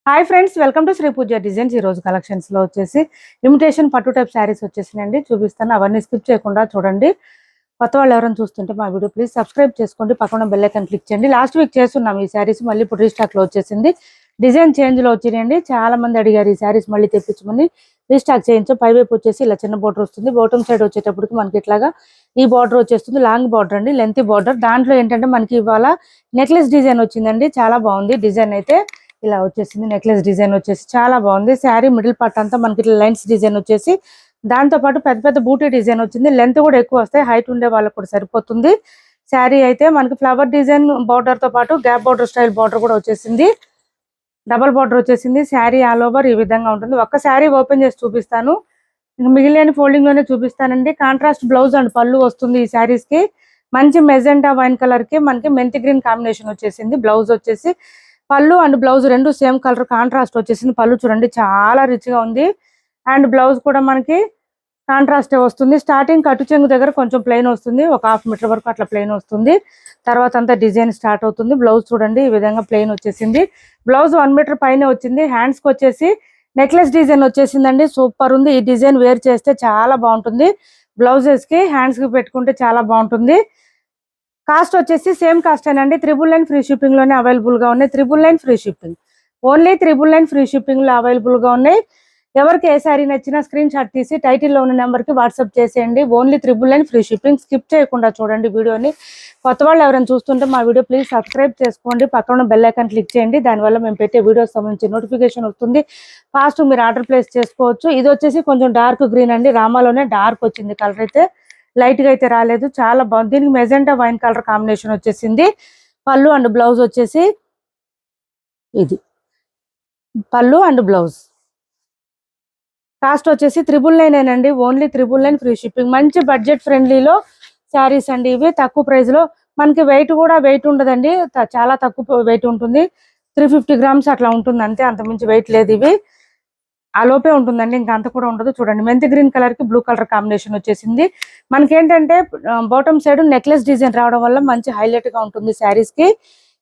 Hi friends, welcome to Sri Pooja designs. ఈ రోజు collections లో వచ్చేసి ఇమిటేషన్ పట్టు టైప్ శారీస్ వచ్చేసినాయండి. చూపిస్తాను, అవన్నీ స్కిప్ చేయకుండా చూడండి. కొత్త వాళ్ళు ఎవరైనా చూస్తుంటే మా వీడియో ప్లీజ్ సబ్స్క్రైబ్ చేసుకోండి, పక్కన బెల్ ఐకాన్ క్లిక్ చేయండి. లాస్ట్ వీక్ చేస్తున్నాం ఈ శారీస్, మళ్ళీ ఇప్పుడు రీస్టాక్ లో వచ్చేసింది. డిజైన్ చేంజ్ లో వచ్చినాయండి. చాలా మంది అడిగారు ఈ శారీస్ మళ్ళీ తెప్పించమని. రీస్టాక్ చేయించాం. పైవైపు వచ్చేసి ఇలా చిన్న బోర్డర్ వస్తుంది. బాటమ్ సైడ్ వచ్చేటప్పటికి మనకి ఇట్లాగా ఈ బార్డర్ వచ్చేస్తుంది. లాంగ్ బార్డర్ అండి, లెంత్ బార్డర్. దాంట్లో ఏంటంటే మనకి ఇవాళ నెక్లెస్ డిజైన్ వచ్చిందండి. చాలా బాగుంది డిజైన్ అయితే. ఇలా వచ్చేసింది నెక్లెస్ డిజైన్ వచ్చేసి చాలా బాగుంది. శారీ మిడిల్ పార్ట్ అంతా మనకి ఇట్లా లైన్స్ డిజైన్ వచ్చేసి, దాంతో పాటు పెద్ద పెద్ద బూటీ డిజైన్ వచ్చింది. లెంత్ కూడా ఎక్కువ వస్తాయి, హైట్ ఉండే వాళ్ళకి కూడా సరిపోతుంది. శారీ అయితే మనకి ఫ్లవర్ డిజైన్ బార్డర్ తో పాటు గ్యాప్ బార్డర్ స్టైల్ బార్డర్ కూడా వచ్చేసింది. డబల్ బార్డర్ వచ్చేసింది. శారీ ఆల్ ఓవర్ ఈ విధంగా ఉంటుంది. ఒక్క శారీ ఓపెన్ చేసి చూపిస్తాను, మిగిలిన ఫోల్డింగ్ లోనే చూపిస్తానండి. కాంట్రాస్ట్ బ్లౌజ్ అండ్ పళ్ళు వస్తుంది ఈ శారీస్ కి. మంచి మెజెంటా వైన్ కలర్ కి మనకి మెంతి గ్రీన్ కాంబినేషన్ వచ్చేసింది. బ్లౌజ్ వచ్చేసి పళ్ళు అండ్ బ్లౌజ్ రెండు సేమ్ కలర్ కాంట్రాస్ట్ వచ్చేసింది. పళ్ళు చూడండి చాలా రిచ్ గా ఉంది. అండ్ బ్లౌజ్ కూడా మనకి కాంట్రాస్ట్ వస్తుంది. స్టార్టింగ్ కట్టు చెంగు దగ్గర కొంచెం ప్లెయిన్ వస్తుంది, ఒక హాఫ్ మీటర్ వరకు అట్లా ప్లెయిన్ వస్తుంది. తర్వాత అంతా డిజైన్ స్టార్ట్ అవుతుంది. బ్లౌజ్ చూడండి ఈ విధంగా ప్లెయిన్ వచ్చేసింది. బ్లౌజ్ 1 మీటర్ పైన వచ్చింది. హ్యాండ్స్ కి వచ్చేసి నెక్లెస్ డిజైన్ వచ్చేసిందండి. సూపర్ ఉంది. ఈ డిజైన్ వేర్ చేస్తే చాలా బాగుంటుంది. బ్లౌజెస్ కి హ్యాండ్స్ కి పెట్టుకుంటే చాలా బాగుంటుంది. కాస్ట్ వచ్చేసి సేమ్ కాస్ట్ అండి. 999 ఫ్రీ షిప్పింగ్ లోనే అవైలబుల్ గా ఉన్నాయి. 999 free shipping, only 999 free shipping లో అవైలబుల్ గా ఉన్నాయి. ఎవరికి ఏ శారీ నచ్చినా స్క్రీన్ షాట్ తీసి టైటిల్లో ఉన్న నెంబర్ కి వాట్సాప్ చేసేయండి. Only 999 free shipping. స్కిప్ చేయకుండా చూడండి వీడియోని. కొత్త వాళ్ళు ఎవరైనా చూస్తుంటే మా వీడియో ప్లీజ్ సబ్స్క్రైబ్ చేసుకోండి, పక్కన బెల్ ఐకాన్ క్లిక్ చేయండి. దానివల్ల మేము పెట్టే వీడియోస్ సంబంధించి నోటిఫికేషన్ వస్తుంది. ఫాస్ట్ మీరు ఆర్డర్ ప్లేస్ చేసుకోవచ్చు. ఇది వచ్చేసి కొంచెం డార్క్ గ్రీన్ అండి. రామాలోనే డార్క్ వచ్చింది కలర్ అయితే, లైట్ గా అయితే రాలేదు. చాలా బాగుంది. దీనికి మెజెంటా వైన్ కలర్ కాంబినేషన్ వచ్చేసింది. పళ్ళు అండ్ బ్లౌజ్ వచ్చేసి ఇది పళ్ళు అండ్ బ్లౌజ్. కాస్ట్ వచ్చేసి 999 అండి. Only 999 free shipping. మంచి బడ్జెట్ ఫ్రెండ్లీలో శారీస్ అండి ఇవి. తక్కువ ప్రైస్ లో మనకి వెయిట్ కూడా వెయిట్ ఉండదండి, చాలా తక్కువ వెయిట్ ఉంటుంది. 350 గ్రామ్స్ అట్లా ఉంటుంది అంతే, అంతమించి వెయిట్ లేదు. ఇవి ఆ లోపే ఉంటుందండి, ఇంకా అంత కూడా ఉండదు. చూడండి మెంతి గ్రీన్ కలర్ కి బ్లూ కలర్ కాంబినేషన్ వచ్చేసింది. మనకేంటంటే బాటమ్ సైడ్ నెక్లెస్ డిజైన్ రావడం వల్ల మంచి హైలైట్ గా ఉంటుంది శారీస్ కి.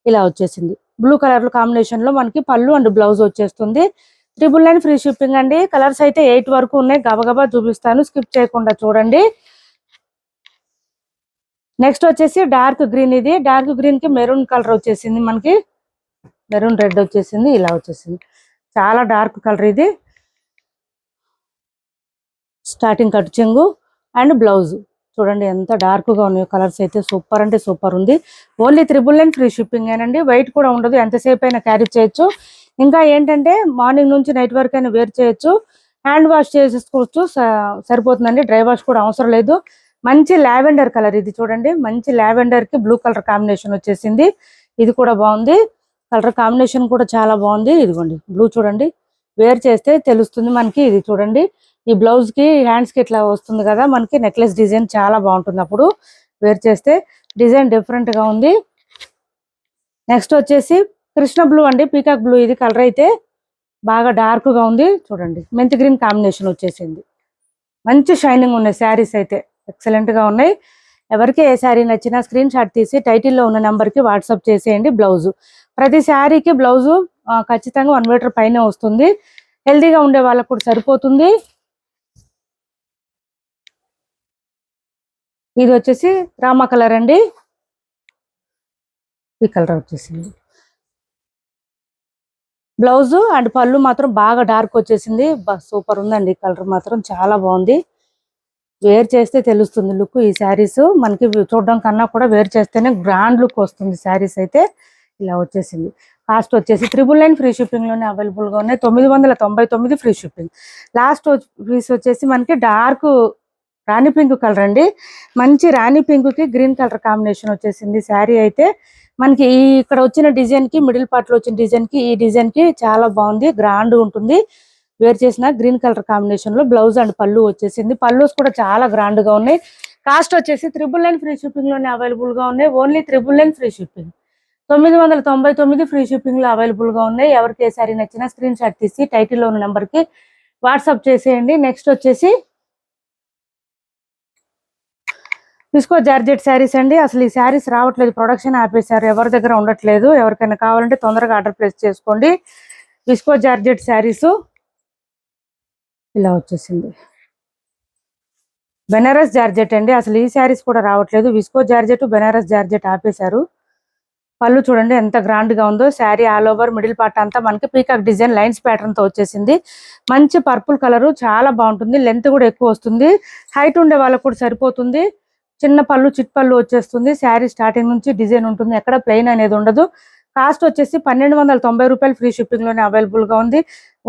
ఇలా వచ్చేసింది బ్లూ కలర్ కాంబినేషన్ లో మనకి పళ్ళు అండ్ బ్లౌజ్ వచ్చేస్తుంది. 999 ఫ్రీ షిప్పింగ్ అండి. కలర్స్ అయితే 8 వరకు ఉన్నాయి. గబగబా చూపిస్తాను, స్కిప్ చేయకుండా చూడండి. నెక్స్ట్ వచ్చేసి డార్క్ గ్రీన్. ఇది డార్క్ గ్రీన్ కి మెరూన్ కలర్ వచ్చేసింది, మనకి మెరూన్ రెడ్ వచ్చేసింది. ఇలా వచ్చేసింది చాలా డార్క్ కలర్ ఇది. స్టార్టింగ్ కట్ చెంగు అండ్ బ్లౌజ్ చూడండి ఎంత డార్క్ గా ఉన్నాయి. కలర్స్ అయితే సూపర్ అంటే సూపర్ ఉంది. ఓన్లీ 999 ఫ్రీ షిప్పింగ్ ఏనండి. వెయిట్ కూడా ఉండదు, ఎంతసేపు అయినా క్యారీ చేయొచ్చు. ఇంకా ఏంటంటే మార్నింగ్ నుంచి నైట్ వరకు అయినా వేర్ చేయొచ్చు. హ్యాండ్ వాష్ చేసేసుకోవచ్చు, సరిపోతుందండి. డ్రై వాష్ కూడా అవసరం లేదు. మంచి లావెండర్ కలర్ ఇది. చూడండి మంచి లావెండర్ కి బ్లూ కలర్ కాంబినేషన్ వచ్చేసింది. ఇది కూడా బాగుంది. కలర్ కాంబినేషన్ కూడా చాలా బాగుంది. ఇదిగోండి బ్లూ చూడండి, వేర్ చేస్తే తెలుస్తుంది మనకి. ఇది చూడండి ఈ బ్లౌజ్ కి హ్యాండ్స్ కి ఇట్లా వస్తుంది కదా మనకి నెక్లెస్ డిజైన్, చాలా బాగుంటుంది అప్పుడు వేర్ చేస్తే. డిజైన్ డిఫరెంట్ గా ఉంది. నెక్స్ట్ వచ్చేసి కృష్ణ బ్లూ అండి, పీకాక్ బ్లూ. ఇది కలర్ అయితే బాగా డార్క్ గా ఉంది. చూడండి మెంతి గ్రీన్ కాంబినేషన్ వచ్చేసింది. మంచి షైనింగ్ ఉన్నాయి శారీస్ అయితే, ఎక్సలెంట్ గా ఉన్నాయి. ఎవరికి ఏ శారీ నచ్చినా స్క్రీన్ షాట్ తీసి టైటిల్లో ఉన్న నెంబర్ కి వాట్సాప్ చేసేయండి. బ్లౌజ్ ప్రతి శారీకి బ్లౌజు ఖచ్చితంగా 1 మీటర్ పైన వస్తుంది. హెల్దీగా ఉండే వాళ్ళకు కూడా సరిపోతుంది. ఇది వచ్చేసి రామా కలర్ అండి. ఈ కలర్ వచ్చేసింది. బ్లౌజ్ అండ్ పళ్ళు మాత్రం బాగా డార్క్ వచ్చేసింది. సూపర్ ఉందండి. కలర్ మాత్రం చాలా బాగుంది. వేర్ చేస్తే తెలుస్తుంది లుక్. ఈ శారీస్ మనకి చూడడం కన్నా కూడా వేర్ చేస్తేనే గ్రాండ్ లుక్ వస్తుంది శారీస్ అయితే. ఇలా వచ్చేసింది. కాస్ట్ వచ్చేసి 999 ఫ్రీ షిప్పింగ్ లోనే అవైలబుల్ గా ఉన్నాయి. 999 ఫ్రీ షిప్పింగ్. లాస్ట్ పీస్ వచ్చేసి మనకి డార్క్ రాణి పింక్ కలర్ అండి. మంచి రాణి పింక్ కి గ్రీన్ కలర్ కాంబినేషన్ వచ్చేసింది. శారీ అయితే మనకి ఈ ఇక్కడ వచ్చిన డిజైన్ కి, మిడిల్ పార్ట్ లో వచ్చిన డిజైన్ కి, ఈ డిజైన్ కి చాలా బాగుంది, గ్రాండ్ ఉంటుంది. వేర్ చేసిన గ్రీన్ కలర్ కాంబినేషన్ లో బ్లౌజ్ అండ్ పళ్ళు వచ్చేసింది. పళ్ళుస్ కూడా చాలా గ్రాండ్ గా ఉన్నాయి. కాస్ట్ వచ్చేసి 999 ఫ్రీ షిప్పింగ్ లోనే అవైలబుల్ గా ఉన్నాయి. Only 999 free shipping. 999 free shipping లో అవైలబుల్ గా ఉన్నాయి. ఎవరికి ఏ సారీ నచ్చినా స్క్రీన్ షాట్ తీసి టైటిల్లో ఉన్న నెంబర్ కి వాట్సాప్ చేసేయండి. నెక్స్ట్ వచ్చేసి విస్కో జార్జెట్ శారీస్ అండి. అసలు ఈ శారీస్ రావట్లేదు, ప్రొడక్షన్ ఆపేశారు, ఎవరి దగ్గర ఉండట్లేదు. ఎవరికైనా కావాలంటే తొందరగా ఆర్డర్ ప్లేస్ చేసుకోండి. విస్కో జార్జెట్ శారీస్ ఇలా వచ్చేసింది. బెనారస్ జార్జెట్ అండి, అసలు ఈ శారీస్ కూడా రావట్లేదు. విస్కో జార్జెట్ బెనారస్ జార్జెట్ ఆపేశారు. పళ్ళు చూడండి ఎంత గ్రాండ్ గా ఉందో. Sari all over middle part అంతా మనకి పీకాక్ డిజైన్ లైన్స్ ప్యాటర్న్ తో వచ్చేసింది. మంచి పర్పుల్ కలర్, చాలా బాగుంటుంది. లెంత్ కూడా ఎక్కువ వస్తుంది. హైట్ ఉండే వాళ్ళకు కూడా సరిపోతుంది. చిన్న పళ్ళు చిట్ పళ్ళు వచ్చేస్తుంది. శారీ స్టార్టింగ్ నుంచి డిజైన్ ఉంటుంది, ఎక్కడ ప్లెయిన్ అనేది ఉండదు. కాస్ట్ వచ్చేసి 1290 రూపాయలు ఫ్రీ షిప్పింగ్ లోనే అవైలబుల్ గా ఉంది.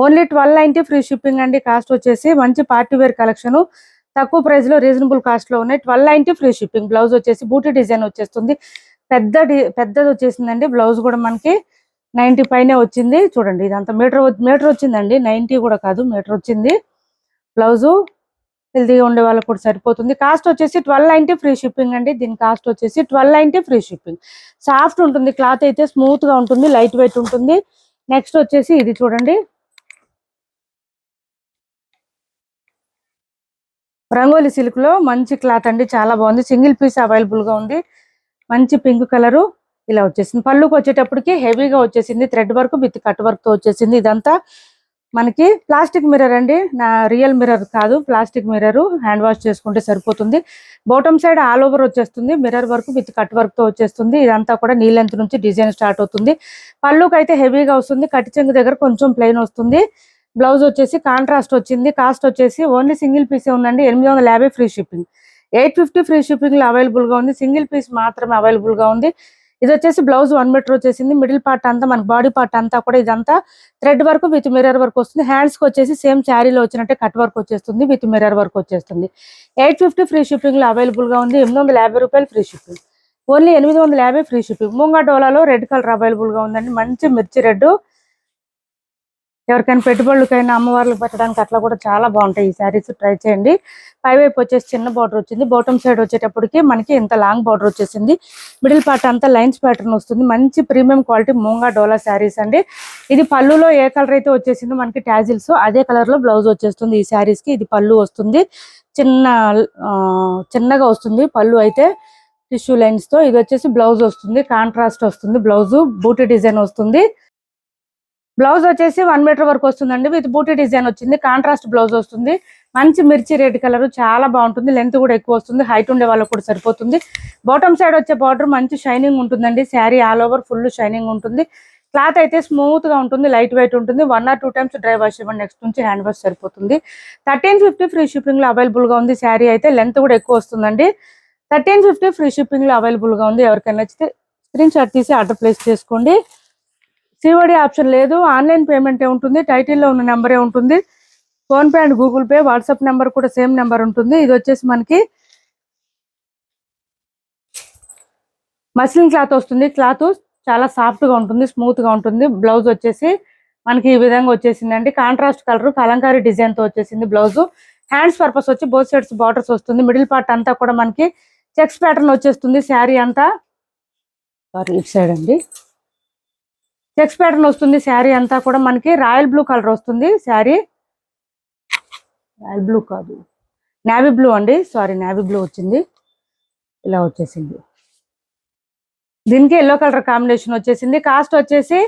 ఓన్లీ 1290 ఫ్రీ షిప్పింగ్ అండి. కాస్ట్ వచ్చేసి మంచి పార్టీ వేర్ కలెక్షన్, తక్కువ ప్రైస్ లో రీజనబుల్ కాస్ట్ లో ఉన్నాయి. 1290 ఫ్రీ షిప్పింగ్. బ్లౌజ్ వచ్చేసి బూటీ డిజైన్ వచ్చేస్తుంది. పెద్దది వచ్చేసిందండి. బ్లౌజ్ కూడా మనకి 90 పైనే వచ్చింది. చూడండి ఇదంతా మీటర్ వచ్చిందండి, 90 కూడా కాదు, మీటర్ వచ్చింది. బ్లౌజు హెల్తీగా ఉండే వాళ్ళకి కూడా సరిపోతుంది. కాస్ట్ వచ్చేసి 1290 ఫ్రీ షిప్పింగ్ అండి. దీని కాస్ట్ వచ్చేసి 1290 ఫ్రీ షిప్పింగ్. సాఫ్ట్ ఉంటుంది, క్లాత్ అయితే స్మూత్ గా ఉంటుంది, లైట్ వెయిట్ ఉంటుంది. నెక్స్ట్ వచ్చేసి ఇది చూడండి, రంగోలి సిల్క్ లో మంచి క్లాత్ అండి, చాలా బాగుంది. సింగిల్ పీస్ అవైలబుల్ గా ఉంది. మంచి పింక్ కలరు ఇలా వచ్చేసింది. పళ్ళుకి వచ్చేటప్పటికి హెవీగా వచ్చేసింది. Thread work with cut work తో వచ్చేసింది. ఇదంతా మనకి ప్లాస్టిక్ మిర్రర్ అండి, నా రియల్ మిర్రర్ కాదు, ప్లాస్టిక్ మిర్రర్. హ్యాండ్ వాష్ చేసుకుంటే సరిపోతుంది. బాటమ్ సైడ్ ఆల్ ఓవర్ వచ్చేస్తుంది, mirror work with cut work తో వచ్చేస్తుంది. ఇదంతా కూడా నీ లెంత్ నుంచి డిజైన్ స్టార్ట్ అవుతుంది. పళ్ళుకి అయితే హెవీగా వస్తుంది, కట్టి చెంగు దగ్గర కొంచెం ప్లెయిన్ వస్తుంది. బ్లౌజ్ వచ్చేసి కాంట్రాస్ట్ వచ్చింది. కాస్ట్ వచ్చేసి ఓన్లీ సింగిల్ పీసే ఉందండి, 850 ఫ్రీ షిప్పింగ్. 850 ఫ్రీ షిప్పింగ్ లో అవైలబుల్ గా ఉంది. సింగిల్ పీస్ మాత్రమే అవైలబుల్ గా ఉంది. ఇది వచ్చేసి బ్లౌజ్ 1 మీటర్ వచ్చేసింది. మిడిల్ పార్ట్ అంతా మనకి బాడీ పార్ట్ అంతా కూడా ఇదంతా thread work with mirror work వస్తుంది. హ్యాండ్స్ కి వచ్చేసి సేమ్ శారీలో వచ్చినట్టే కట్ వర్క్ వచ్చేస్తుంది, విత్ మిర్రర్ వర్క్ వచ్చేస్తుంది. 850 ఫ్రీ షిప్పింగ్ లో అవైలబుల్ గా ఉంది. 850 రూపాయలు free shipping. Only 850 free shipping. ముంగా డోలాలో రెడ్ కలర్ అవైలబుల్ గా ఉందండి, మంచి మిర్చి రెడ్. ఎవరికైనా పెట్టుబడులకైనా అమ్మవార్లకు పెట్టడానికి అట్లా కూడా చాలా బాగుంటాయి ఈ శారీస్, ట్రై చేయండి. పైవైపు వచ్చేసి చిన్న బార్డర్ వచ్చింది. బాటమ్ సైడ్ వచ్చేటప్పటికి మనకి ఇంత లాంగ్ బార్డర్ వచ్చేసింది. మిడిల్ పార్ట్ అంతా లైన్స్ ప్యాటర్న్ వస్తుంది. మంచి ప్రీమియం క్వాలిటీ మూంగా డోలా శారీస్ అండి. ఇది పళ్ళులో ఏ కలర్ అయితే వచ్చేసిందో మనకి టాజిల్స్ అదే కలర్ లో బ్లౌజ్ వచ్చేస్తుంది ఈ శారీస్ కి. ఇది పళ్ళు వస్తుంది, చిన్నగా వస్తుంది పళ్ళు అయితే, టిష్యూ లైన్స్ తో. ఇది వచ్చేసి బ్లౌజ్ వస్తుంది, కాంట్రాస్ట్ వస్తుంది. బ్లౌజ్ బూటీ డిజైన్ వస్తుంది. బ్లౌజ్ వచ్చేసి 1 మీటర్ వరకు వస్తుందండి, విత్ బూటీ డిజైన్ వచ్చింది. కాంట్రాస్ట్ బ్లౌజ్ వస్తుంది. మంచి మిర్చి రెడ్ కలర్, చాలా బాగుంటుంది. లెంత్ కూడా ఎక్కువ వస్తుంది, హైట్ ఉండే వాళ్ళకు కూడా సరిపోతుంది. బాటమ్ సైడ్ వచ్చే బార్డర్ మంచి షైనింగ్ ఉంటుందండి. Sari all over full shining ఉంటుంది. క్లాత్ అయితే స్మూత్ గా ఉంటుంది, లైట్ వెయిట్ ఉంటుంది. 1 or 2 టైమ్స్ డ్రై వాష్ ఇవ్వండి, నెక్స్ట్ నుంచి హ్యాండ్ వాష్ సరిపోతుంది. 1350 ఫ్రీ షిప్పింగ్ లో అవైలబుల్ గా ఉంది. శారీ అయితే లెంత్ కూడా ఎక్కువ వస్తుందండి. 1350 ఫ్రీ షిప్పింగ్ లో అవైలబుల్ గా ఉంది. ఎవరికైనా నచ్చితే స్క్రీన్ షాట్ తీసి ఆర్డర్ ప్లేస్ చేసుకోండి. సిఓడి ఆప్షన్ లేదు, ఆన్లైన్ పేమెంటే ఉంటుంది. టైటిల్లో ఉన్న నెంబరే ఉంటుంది. PhonePe and Google pay, WhatsApp number కూడా సేమ్ నెంబర్ ఉంటుంది. ఇది వచ్చేసి మనకి మస్లిన్ క్లాత్ వస్తుంది. క్లాత్ చాలా సాఫ్ట్ గా ఉంటుంది, స్మూత్ గా ఉంటుంది. బ్లౌజ్ వచ్చేసి మనకి ఈ విధంగా వచ్చేసిందండి. కాంట్రాస్ట్ కలర్ కలంకారీ డిజైన్ తో వచ్చేసింది బ్లౌజ్. హ్యాండ్స్ పర్పస్ వచ్చి బోత్ సైడ్స్ బార్డర్స్ వస్తుంది. మిడిల్ పార్ట్ అంతా కూడా మనకి చెక్స్ ప్యాటర్న్ వచ్చేస్తుంది. శారీ అంతా ఇటు సైడ్ అండి చెక్స్ ప్యాటర్న్ వస్తుంది. శారీ అంతా కూడా మనకి రాయల్ బ్లూ కలర్ వస్తుంది. శారీ రాయల్ బ్లూ కాదు, నేవీ బ్లూ అండి, సారీ నేవీ బ్లూ వచ్చింది. ఇలా వచ్చేసింది. దీనికి ఎల్లో కలర్ కాంబినేషన్ వచ్చేసింది. కాస్ట్ వచ్చేసి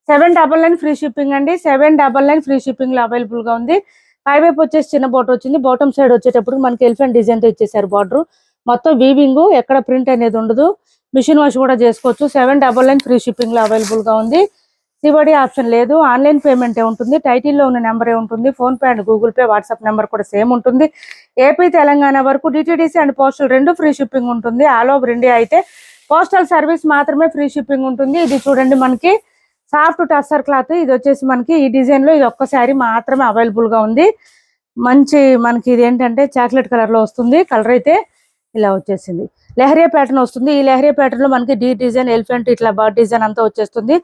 799 ఫ్రీ షిప్పింగ్ అండి. 799 ఫ్రీ షిప్పింగ్ లో అవైలబుల్ గా ఉంది. పైవైపు వచ్చేసి చిన్న బార్డర్ వచ్చింది. బాటమ్ సైడ్ వచ్చేటప్పుడు మనకి ఎలిఫెంట్ డిజైన్ తో ఇచ్చేసారు బార్డర్. మొత్తం వీవింగ్, ఎక్కడ ప్రింట్ అనేది ఉండదు. మిషన్ వాష్ కూడా చేసుకోవచ్చు. 799 ఫ్రీ షిప్పింగ్ లో అవైలబుల్ గా ఉంది. సిఓడి ఆప్షన్ లేదు, ఆన్లైన్ పేమెంటే ఉంటుంది. టైటిల్లో ఉన్న నెంబరే ఉంటుంది. Phone pay and Google pay, WhatsApp number కూడా సేమ్ ఉంటుంది. ఏపీ తెలంగాణ వరకు DTDC and postal 2 free shipping ఉంటుంది. ఆల్ ఓవర్ ఇండియా అయితే పోస్టల్ సర్వీస్ మాత్రమే ఫ్రీ షిప్పింగ్ ఉంటుంది. ఇది చూడండి మనకి సాఫ్ట్ టస్సర్ క్లాత్. ఇది వచ్చేసి మనకి ఈ డిజైన్ లో ఇది ఒక్క శారీ మాత్రమే అవైలబుల్ గా ఉంది. మంచి మనకి ఇది ఏంటంటే చాక్లెట్ కలర్ లో వస్తుంది. కలర్ అయితే ఇలా వచ్చేసింది. లెహరియా ప్యాటర్న్ వస్తుంది. ఈ లెహరియా ప్యాటర్న్ లో మనకి డీ డిజైన్, ఎలిఫెంట్ ఇట్లా బర్డ్ డిజైన్ అంతా వచ్చేస్తుంది.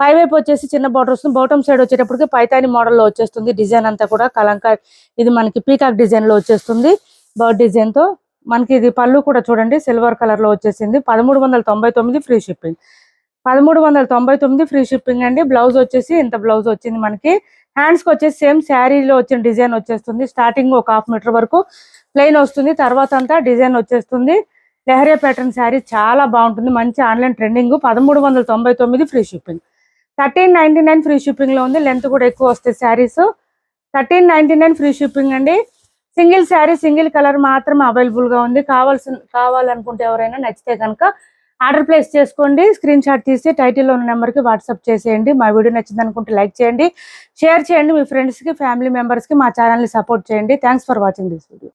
పైవైపు వచ్చేసి చిన్న బార్డర్ వస్తుంది. బాటమ్ సైడ్ వచ్చేటప్పటికి పైతాని మోడల్ లో వచ్చేస్తుంది. డిజైన్ అంతా కూడా కలంకారీ, ఇది మనకి పీకాక్ డిజైన్ లో వచ్చేస్తుంది బర్డ్ డిజైన్ తో. మనకి ఇది పళ్ళు కూడా చూడండి సిల్వర్ కలర్ లో వచ్చేసింది. 1399 ఫ్రీ షిప్పింగ్. 1399 ఫ్రీ షిప్పింగ్ అండి. బ్లౌజ్ వచ్చేసి ఇంత బ్లౌజ్ వచ్చింది మనకి. హ్యాండ్స్ కి వచ్చేసి సేమ్ శారీలో వచ్చిన డిజైన్ వచ్చేస్తుంది. స్టార్టింగ్ ఒక 1/2 మీటర్ వరకు ప్లెయిన్ వస్తుంది, తర్వాత అంతా డిజైన్ వచ్చేస్తుంది. లెహరియా ప్యాటర్న్ శారీ చాలా బాగుంటుంది. మంచి online trending. 1399 free shipping. 1399 free shipping లో ఉంది. లెంత్ కూడా ఎక్కువ వస్తాయి శారీస్. 1399 ఫ్రీ షిప్పింగ్ అండి. సింగిల్ శారీ సింగిల్ కలర్ మాత్రం అవైలబుల్ గా ఉంది. కావాలనుకుంటే ఎవరైనా నచ్చితే కనుక ఆర్డర్ ప్లేస్ చేసుకోండి. స్క్రీన్ షాట్ తీసి టైటిల్లో ఉన్న నెంబర్కి వాట్సాప్ చేసేయండి. మా వీడియో నచ్చింది అనుకుంటే లైక్ చేయండి, షేర్ చేయండి, మీ ఫ్రెండ్స్కి ఫ్యామిలీ మెంబర్స్కి మా ఛానల్ని సపోర్ట్ చేయండి. Thanks for watching this video.